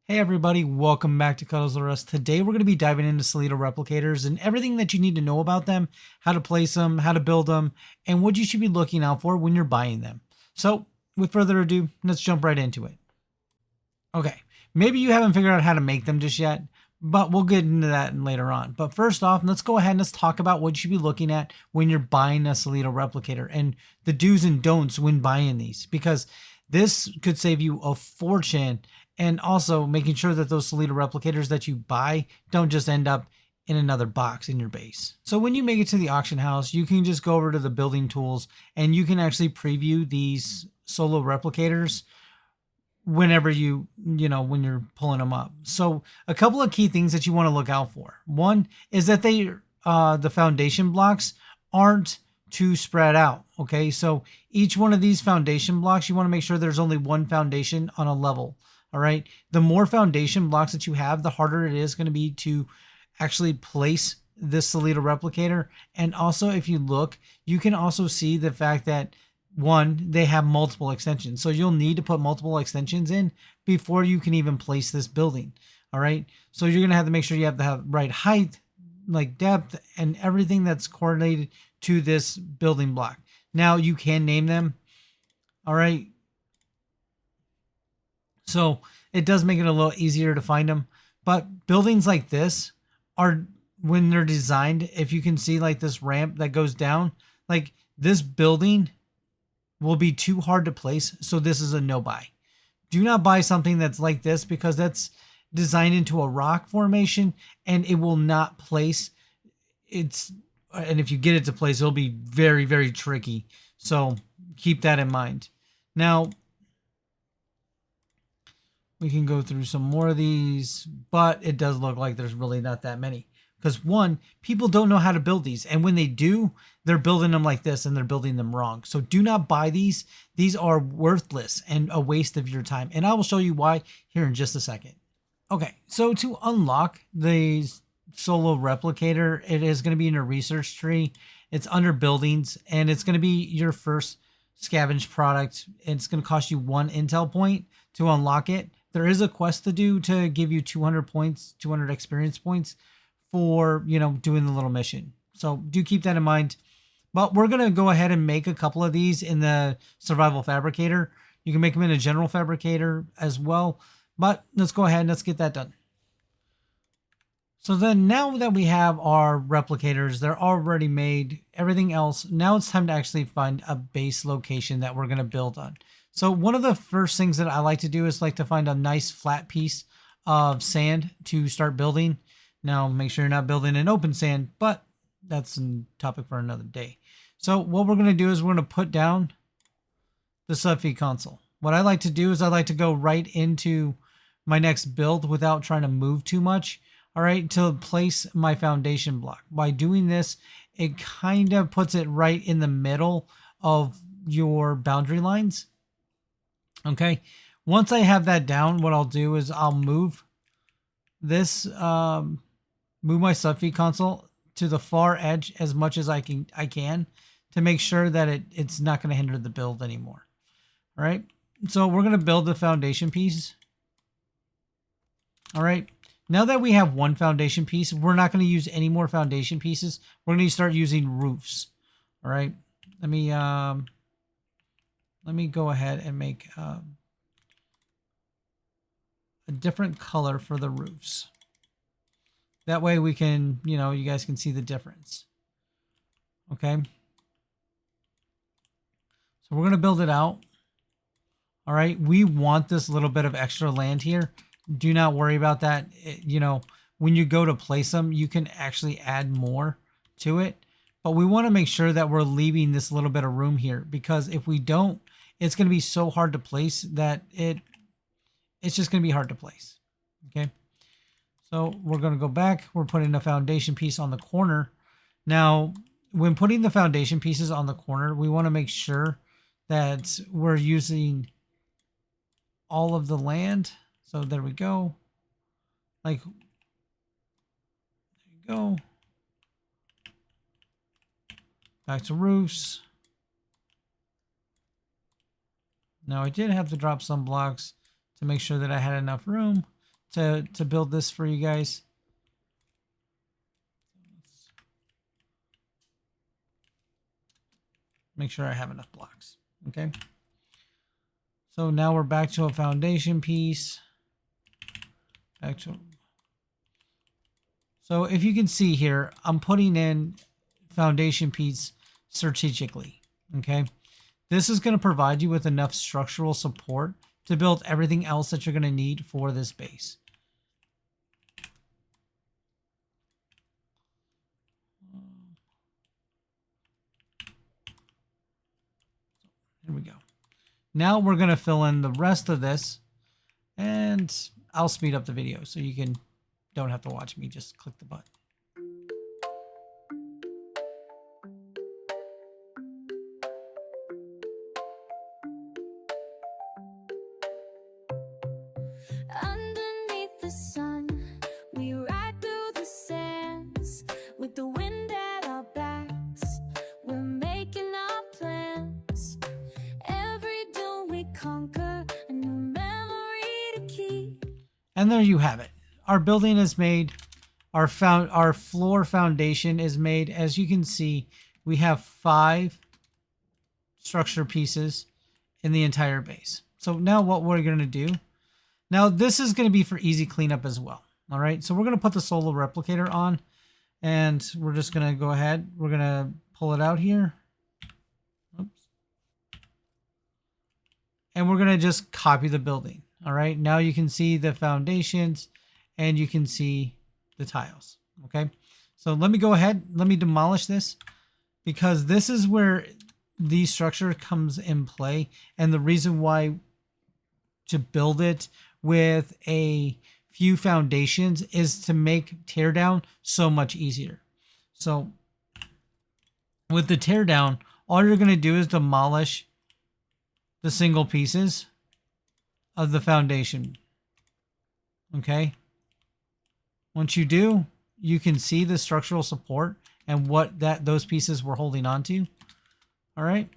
Hey everybody, welcome back to CuddlesRUs. Today we're going to be diving into Solido Replicators and everything that you need to know about them, how to place them, how to build them, and what you should be looking out for when you're buying them. So, with further ado, let's jump right into it. Okay, maybe you haven't figured out how to make them just yet, but we'll get into that later on. But first off, let's go ahead and let's talk about what you should be looking at when you're buying a Solido Replicator and the do's and don'ts when buying these, because this could save you a fortune, and also making sure that those Solido replicators that you buy don't just end up in another box in your base. So when you make it to the auction house, you can just go over to the building tools and you can actually preview these solo replicators whenever when you're pulling them up. So a couple of key things that you want to look out for. One is that the foundation blocks aren't too spread out. Okay, so each one of these foundation blocks, you want to make sure there's only one foundation on a level. All right. The more foundation blocks that you have, the harder it is going to be to actually place this Solido replicator. And also, if you look, you can also see the fact that one, they have multiple extensions. So you'll need to put multiple extensions in before you can even place this building. All right. So you're going to have to make sure you have the right height, like depth, and everything that's coordinated to this building block. Now you can name them. All right. So it does make it a little easier to find them. But buildings like this are, when they're designed, if you can see like this ramp that goes down, like this building will be too hard to place. So this is a no buy. Do not buy something that's like this, because that's designed into a rock formation and it will not place. And if you get it to place, it'll be very, very tricky. So keep that in mind. Now, we can go through some more of these, but it does look like there's really not that many. Because one, people don't know how to build these. And when they do, they're building them like this and they're building them wrong. So do not buy these. These are worthless and a waste of your time. And I will show you why here in just a second. Okay, so to unlock the solo replicator, it is going to be in a research tree. It's under buildings, and it's going to be your first scavenge product. It's going to cost you 1 intel point to unlock it. There is a quest to do to give you 200 points, 200 experience points for, doing the little mission. So do keep that in mind. But we're going to go ahead and make a couple of these in the survival fabricator. You can make them in a general fabricator as well. But let's go ahead and let's get that done. So then now that we have our replicators, they're already made, everything else, now it's time to actually find a base location that we're going to build on. So one of the first things that I like to do is like to find a nice flat piece of sand to start building. Now make sure you're not building in open sand, but that's a topic for another day. So what we're going to do is we're going to put down the subfeed console. What I like to do is I like to go right into my next build without trying to move too much. All right, to place my foundation block. By doing this, it kind of puts it right in the middle of your boundary lines. Okay, once I have that down, what I'll do is I'll move this, move my subfeed console to the far edge as much as I can to make sure that it's not going to hinder the build anymore. All right, so we're going to build the foundation piece. All right, now that we have one foundation piece, we're not going to use any more foundation pieces. We're going to start using roofs. All right, let me go ahead and make a different color for the roofs. That way we can, you guys can see the difference. Okay. So we're going to build it out. All right. We want this little bit of extra land here. Do not worry about that. When you go to place them, you can actually add more to it. But we want to make sure that we're leaving this little bit of room here, because if we don't, it's going to be so hard to place that it's just going to be hard to place. Okay. So we're going to go back. We're putting a foundation piece on the corner. Now, when putting the foundation pieces on the corner, we want to make sure that we're using all of the land. So there we go. There you go. Back to roofs. Now I did have to drop some blocks to make sure that I had enough room to build this for you guys. Make sure I have enough blocks. Okay. So now we're back to a foundation piece. So if you can see here, I'm putting in foundation piece strategically. Okay. This is going to provide you with enough structural support to build everything else that you're going to need for this base. Here we go. Now we're going to fill in the rest of this, and I'll speed up the video so you don't have to watch me, just click the button. Underneath the sun, we ride through the sands with the wind at our backs. We're making our plans. Every dune we conquer, a new memory to keep. And there you have it. Our building is made. Our floor foundation is made. As you can see, we have 5 structure pieces in the entire base. So now what we're going to do, now this is going to be for easy cleanup as well. All right. So we're going to put the Solido Replicator on, and we're just going to go ahead. We're going to pull it out here. Oops. And we're going to just copy the building. All right. Now you can see the foundations and you can see the tiles. Okay. So let me go ahead. Let me demolish this, because this is where the structure comes in play. And the reason why to build it with a few foundations is to make teardown so much easier. So with the teardown, all you're going to do is demolish the single pieces of the foundation. Okay. Once you do, you can see the structural support and what those pieces were holding on to. All right.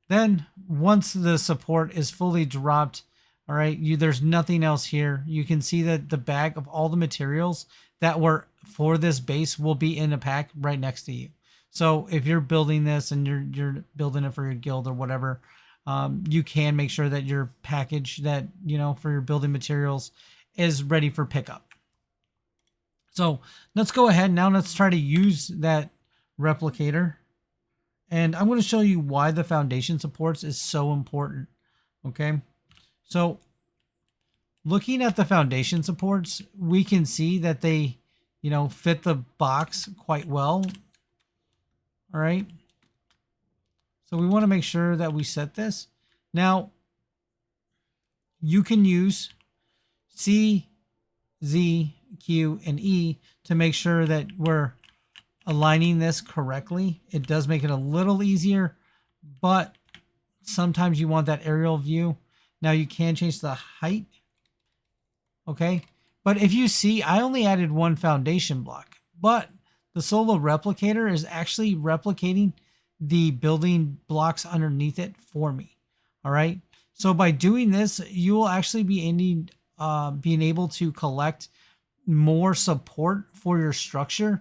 Then once the support is fully dropped, all right, there's nothing else here. You can see that the bag of all the materials that were for this base will be in a pack right next to you. So if you're building this and you're building it for your guild or whatever, you can make sure that your package that, for your building materials is ready for pickup. So let's go ahead now. Let's try to use that replicator. And I'm going to show you why the foundation supports is so important. Okay. So looking at the foundation supports, we can see that they, fit the box quite well. All right. So we want to make sure that we set this. Now, you can use C, Z, Q, and E to make sure that we're aligning this correctly. It does make it a little easier, but sometimes you want that aerial view. Now you can change the height. Okay. But if you see, I only added 1 foundation block, but the Solido Replicator is actually replicating the building blocks underneath it for me. All right. So by doing this, you will actually be being able to collect more support for your structure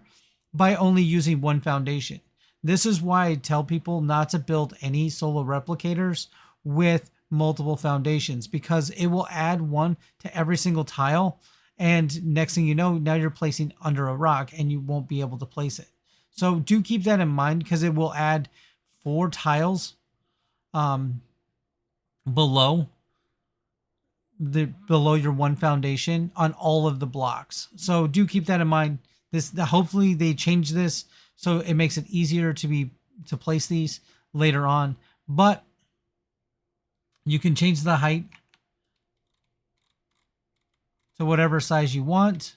by only using 1 foundation. This is why I tell people not to build any Solido Replicators with multiple foundations, because it will add 1 to every single tile. And next thing you know, now you're placing under a rock and you won't be able to place it. So do keep that in mind, because it will add 4 tiles below your 1 foundation on all of the blocks. So do keep that in mind. Hopefully they change this so it makes it easier to place these later on. But you can change the height to whatever size you want.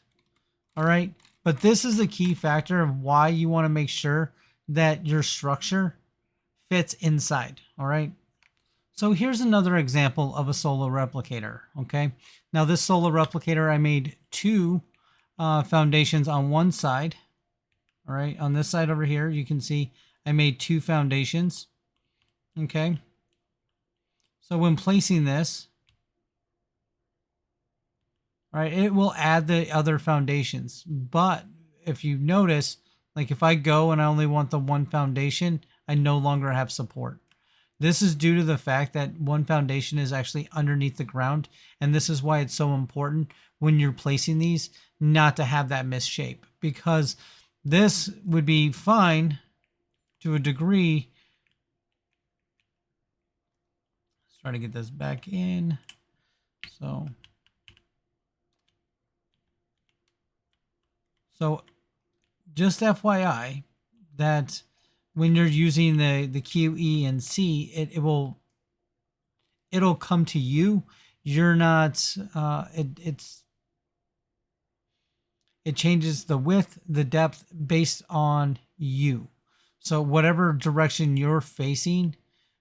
All right. But this is the key factor of why you want to make sure that your structure fits inside. All right. So here's another example of a Solido Replicator. Okay. Now this Solido Replicator, I made 2 foundations on one side. All right. On this side over here, you can see I made 2 foundations. Okay. So when placing this, all right, it will add the other foundations. But if you notice, like if I go and I only want the one foundation, I no longer have support. This is due to the fact that one foundation is actually underneath the ground. And this is why it's so important when you're placing these not to have that misshape, because this would be fine to a degree. Let's try to get this back in. So just FYI that when you're using the Q, E, and C, it'll come to you. You're not it changes the width, the depth based on you. So whatever direction you're facing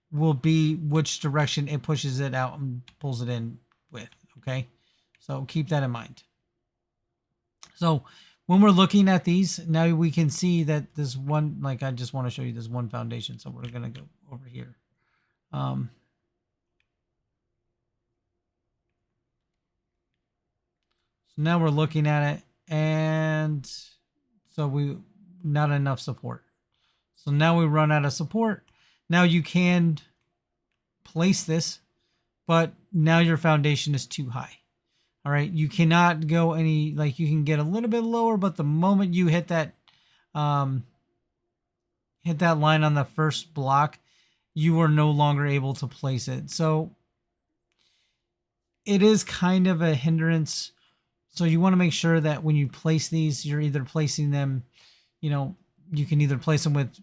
will be which direction it pushes it out and pulls it in with. Okay, so keep that in mind. So when we're looking at these, now we can see that this one, like I just want to show you this one foundation. So we're going to go over here. So now we're looking at it, and so we not enough support. So now we run out of support. Now you can place this, but now your foundation is too high. All right, you cannot go any, like you can get a little bit lower, but the moment you hit that line on the first block, you are no longer able to place it. So it is kind of a hindrance. So you want to make sure that when you place these, you're either placing them, you can either place them with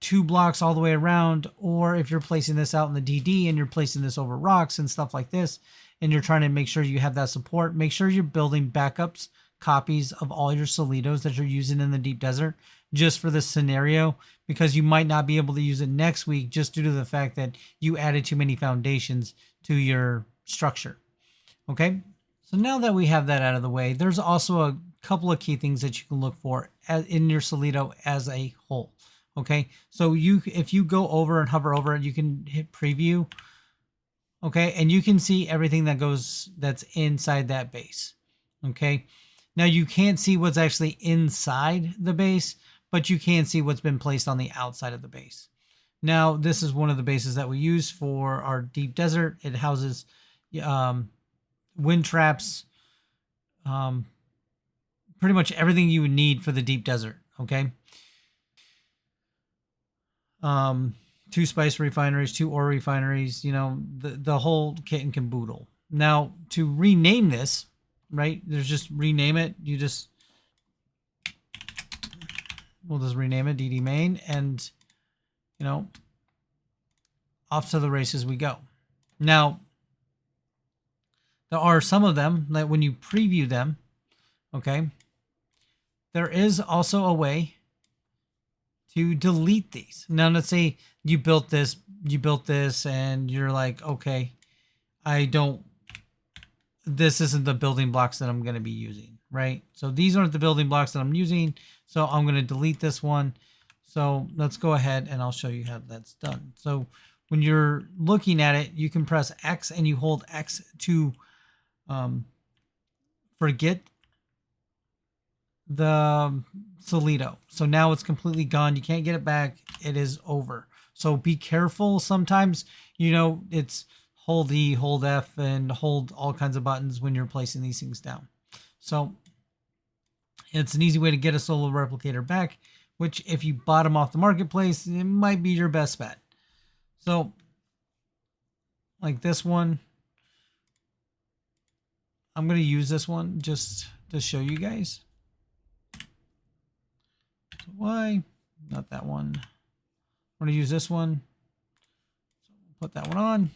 2 blocks all the way around, or if you're placing this out in the DD and you're placing this over rocks and stuff like this, and you're trying to make sure you have that support, make sure you're building backups, copies of all your Solidos that you're using in the deep desert just for this scenario, because you might not be able to use it next week just due to the fact that you added too many foundations to your structure. Okay, so now that we have that out of the way, there's also a couple of key things that you can look for in your Solido as a whole. Okay, so if you go over and hover over it, you can hit preview. Okay, and you can see everything that's inside that base. Okay, now you can't see what's actually inside the base, but you can see what's been placed on the outside of the base. Now, this is one of the bases that we use for our deep desert. It houses wind traps, pretty much everything you would need for the deep desert. Okay. 2 spice refineries, 2 ore refineries, the whole kit and caboodle. Now, to rename this, right, there's just rename it. We'll just rename it DD main, and, off to the races we go. Now, there are some of them that when you preview them, okay, there is also a way to delete these. Now, let's say you built this, and you're like, okay, this isn't the building blocks that I'm going to be using, right? So these aren't the building blocks that I'm using. So I'm going to delete this one. So let's go ahead and I'll show you how that's done. So when you're looking at it, you can press X and you hold X to forget the Solido. So now it's completely gone. You can't get it back. It is over. So be careful. Sometimes, it's hold E, hold F, and hold all kinds of buttons when you're placing these things down. So it's an easy way to get a Solido replicator back, which if you bought them off the marketplace, it might be your best bet. So like this one, I'm going to use this one just to show you guys. So why? Not that one. I'm going to use this one. So put that one on.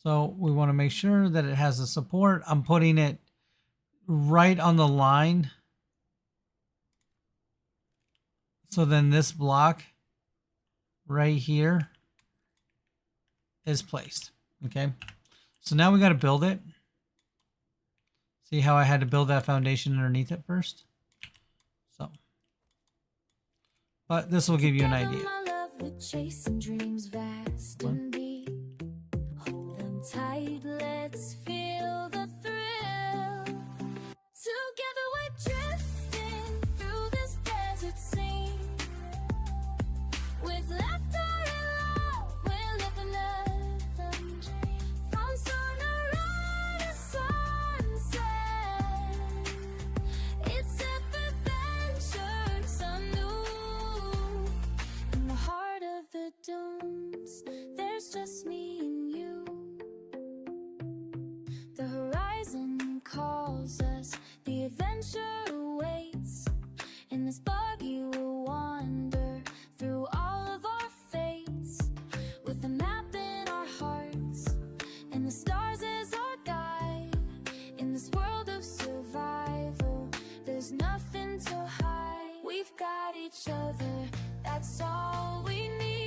So we want to make sure that it has the support. I'm putting it right on the line. So then this block right here is placed. Okay. So now we got to build it. See how I had to build that foundation underneath it first? So but this will give you an Together, idea. my love, we're chasing dreams vast and deep. Hold on tight, let's feel the thrill. Together we're drifting through this desert scene. With laughter and love, we're living a dream. From sunrise to sunset, it's adventures anew. In the heart of the dunes, there's just me and you. The horizon calls us, the adventure awaits. In this buggy we'll wander through all of our fates, with a map in our hearts and the stars as our guide. In this world of survival, there's nothing to hide. We've got each other, that's all we need.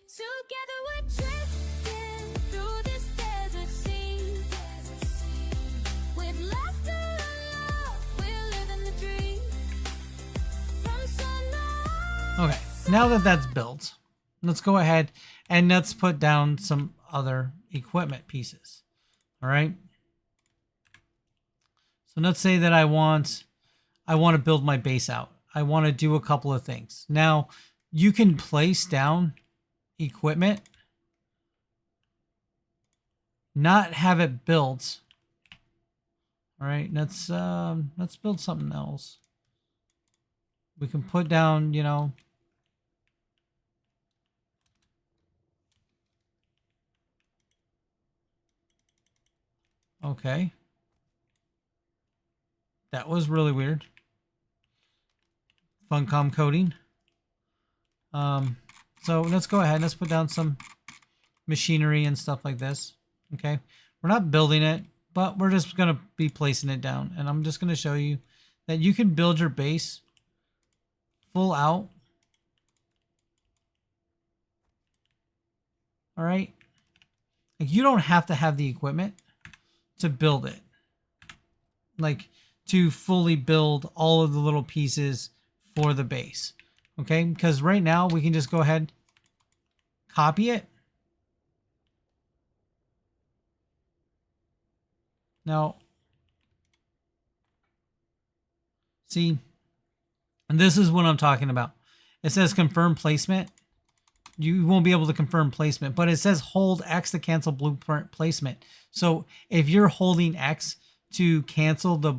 Together we're drifting through this desert scene. With laughter and love, we're living the dream. From sunrise. Okay, now that that's built, let's go ahead and let's put down some other equipment pieces. All right. So let's say that I want to build my base out. I want to do a couple of things. Now, you can place down equipment, not have it built. All right, let's build something else. We can put down, you know, okay. That was really weird. Funcom coding. So let's go ahead. Let's put down some machinery and stuff like this. Okay. We're not building it, but we're just going to be placing it down. And I'm just going to show you that you can build your base full out. All right. Like, you don't have to have the equipment to build it. Like, to fully build all of the little pieces for the base. Okay, because right now we can just go ahead, copy it. Now, see, and this is what I'm talking about. It says confirm placement. You won't be able to confirm placement, but it says hold X to cancel blueprint placement. So if you're holding X to cancel the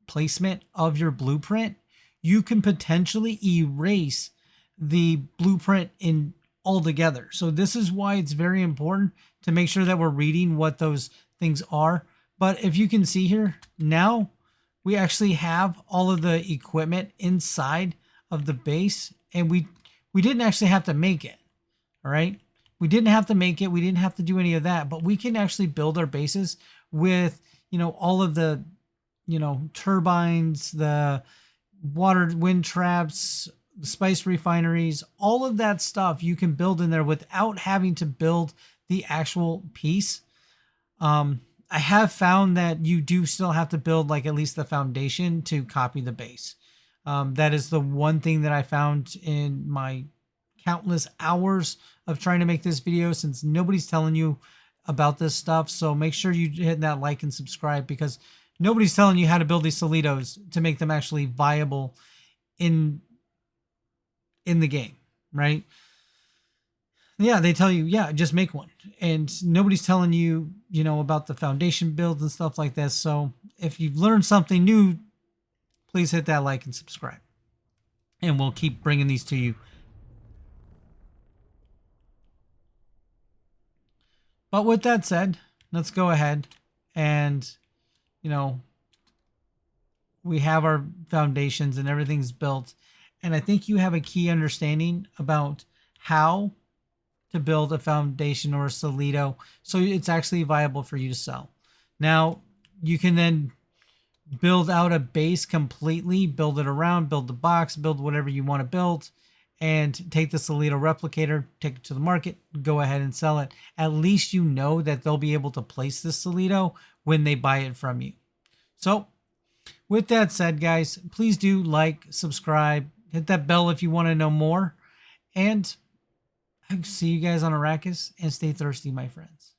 placement of your blueprint, you can potentially erase the blueprint in altogether. So this is why it's very important to make sure that we're reading what those things are. But if you can see here, now we actually have all of the equipment inside of the base, and we didn't actually have to make it. All right. We didn't have to make it. We didn't have to do any of that, but we can actually build our bases with, you know, all of the, you know, turbines, the water wind traps, the spice refineries, all of that stuff you can build in there without having to build the actual piece. I have found that you do still have to build like at least the foundation to copy the base. That is the one thing that I found in my countless hours of trying to make this video, since nobody's telling you about this stuff. So make sure you hit that like and subscribe, because nobody's telling you how to build these Solidos to make them actually viable in the game, right? Yeah, they tell you, yeah, just make one. And nobody's telling you, you know, about the foundation builds and stuff like this. So if you've learned something new, please hit that like and subscribe. And we'll keep bringing these to you. But with that said, let's go ahead and, you know, we have our foundations and everything's built. And I think you have a key understanding about how to build a foundation or a Solido so it's actually viable for you to sell. Now, you can then build out a base completely, build it around, build the box, build whatever you want to build, and take the Solido Replicator, take it to the market, go ahead and sell it. At least you know that they'll be able to place this Solido when they buy it from you. So with that said, guys, please do like, subscribe, Hit that bell if you want to know more. And I'll see you guys on Arrakis, and stay thirsty, my friends.